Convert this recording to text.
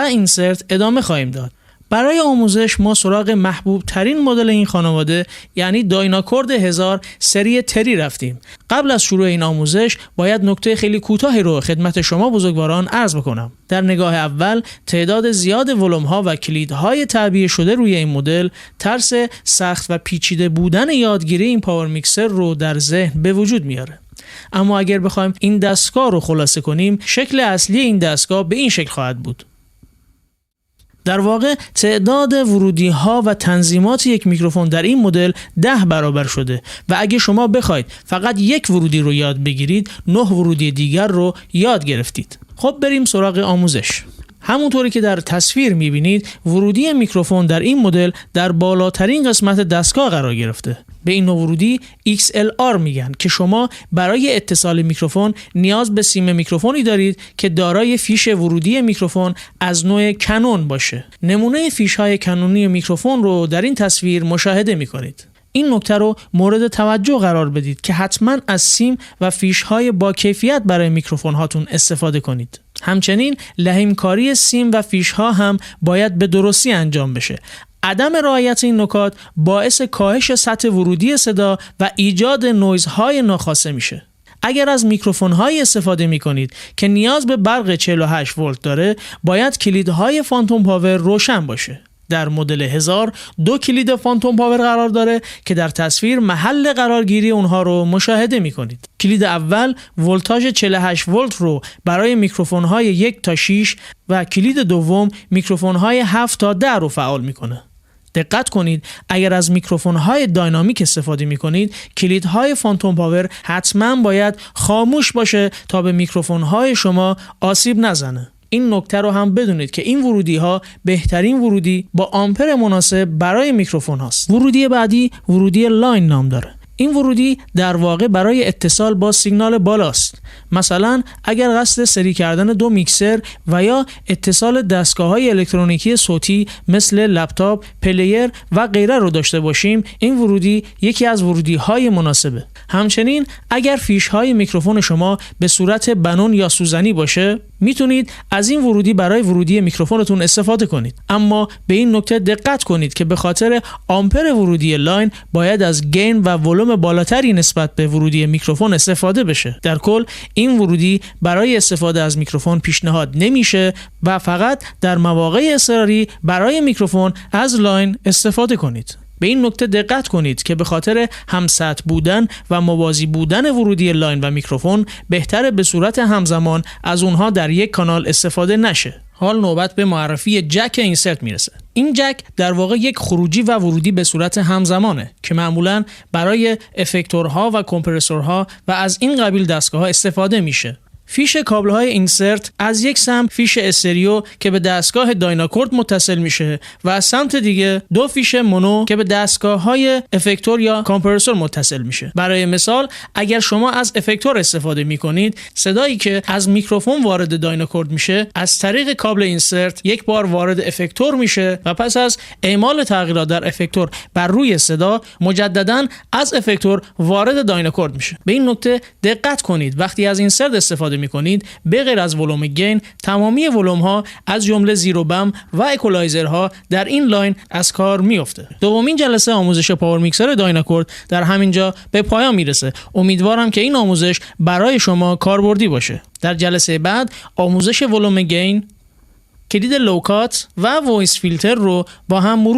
اینسرت ادامه خواهیم داد. برای آموزش ما سراغ محبوب ترین مدل این خانواده یعنی دایناکورد 1000 سری تری رفتیم. قبل از شروع این آموزش باید نکته خیلی کوتاهی رو خدمت شما بزرگواران عرض بکنم. در نگاه اول تعداد زیاد ولوم‌ها و کلیدهای تعبیه شده روی این مدل ترس سخت و پیچیده بودن یادگیری این پاور میکسر رو در ذهن به وجود میاره. اما اگر بخوایم این دستگاه رو خلاصه کنیم، شکل اصلی این دستگاه به این شکل خواهد بود. در واقع تعداد ورودی ها و تنظیمات یک میکروفون در این مدل 10 برابر شده و اگه شما بخواید فقط یک ورودی رو یاد بگیرید 9 ورودی دیگر رو یاد گرفتید. خب بریم سراغ آموزش. همونطوری که در تصویر میبینید ورودی میکروفون در این مدل در بالاترین قسمت دستگاه قرار گرفته. به این نوع ورودی XLR میگن که شما برای اتصال میکروفون نیاز به سیم میکروفونی دارید که دارای فیش ورودی میکروفون از نوع کنون باشه. نمونه فیش های کنونی میکروفون رو در این تصویر مشاهده میکنید. این نکته رو مورد توجه قرار بدید که حتما از سیم و فیش های با کیفیت برای میکروفون هاتون استفاده کنید. همچنین لحیمکاری سیم و فیش ها هم باید به درستی انجام بشه. عدم رعایت این نکات باعث کاهش سطح ورودی صدا و ایجاد نویزهای ناخواسته میشه. اگر از میکروفون‌های استفاده می‌کنید که نیاز به برق 48 ولت داره، باید کلیدهای فانتوم پاور روشن باشه. در مدل 1000 2 کلید فانتوم پاور قرار داره که در تصویر محل قرارگیری اونها رو مشاهده می‌کنید. کلید اول ولتاژ 48 ولت رو برای میکروفون‌های 1 تا 6 و کلید دوم میکروفون‌های 7 تا 10 رو فعال می‌کنه. دقت کنید اگر از میکروفون‌های داینامیک استفاده می‌کنید کلیدهای فانتوم پاور حتما باید خاموش باشه تا به میکروفون‌های شما آسیب نزنه. این نکته رو هم بدونید که این ورودی‌ها بهترین ورودی با آمپر مناسب برای میکروفون هاست. ورودی بعدی ورودی لاین نام داره. این ورودی در واقع برای اتصال با سیگنال بالاست. مثلا اگر قصد سری کردن 2 میکسر و یا اتصال دستگاه‌های الکترونیکی صوتی مثل لپتاپ، پلیر و غیره رو داشته باشیم، این ورودی یکی از ورودی‌های مناسبه. همچنین اگر فیش‌های میکروفون شما به صورت بنون یا سوزنی باشه، میتونید از این ورودی برای ورودی میکروفونتون استفاده کنید. اما به این نکته دقت کنید که به خاطر آمپر ورودی لاین باید از گین و ولوم بالاتری نسبت به ورودی میکروفون استفاده بشه. در کل این ورودی برای استفاده از میکروفون پیشنهاد نمیشه و فقط در مواقع اضطراری برای میکروفون از لاین استفاده کنید. به این نکته دقت کنید که به خاطر همسطح بودن و موازی بودن ورودی لاین و میکروفون بهتره به صورت همزمان از اونها در یک کانال استفاده نشه. حال نوبت به معرفی جک اینسرت میرسه. این جک در واقع یک خروجی و ورودی به صورت همزمانه که معمولاً برای افکتورها و کمپرسورها و از این قبیل دستگاه‌ها استفاده میشه. فیش کابل‌های اینسرت از یک سمت فیش استریو که به دستگاه دایناکورد متصل میشه و از سمت دیگه 2 فیش مونو که به دستگاه‌های افکتور یا کامپرسور متصل میشه. برای مثال اگر شما از افکتور استفاده میکنید، صدایی که از میکروفون وارد دایناکورد میشه از طریق کابل اینسرت یک بار وارد افکتور میشه و پس از اعمال تغییرات در افکتور بر روی صدا مجدداً از افکتور وارد دایناکورد میشه. به این نکته دقت کنید وقتی از اینسرت استفاده میکنید به غیر از ولوم گین تمامی ولوم ها از جمله زیرو بم و اکولایزرها در این لاین از کار میفته. دومین جلسه آموزش پاور میکسر دایناکورد در همینجا به پایان میرسه. امیدوارم که این آموزش برای شما کاربردی باشه. در جلسه بعد آموزش ولوم گین، کلید لوکات و وایس فیلتر رو با هم مرور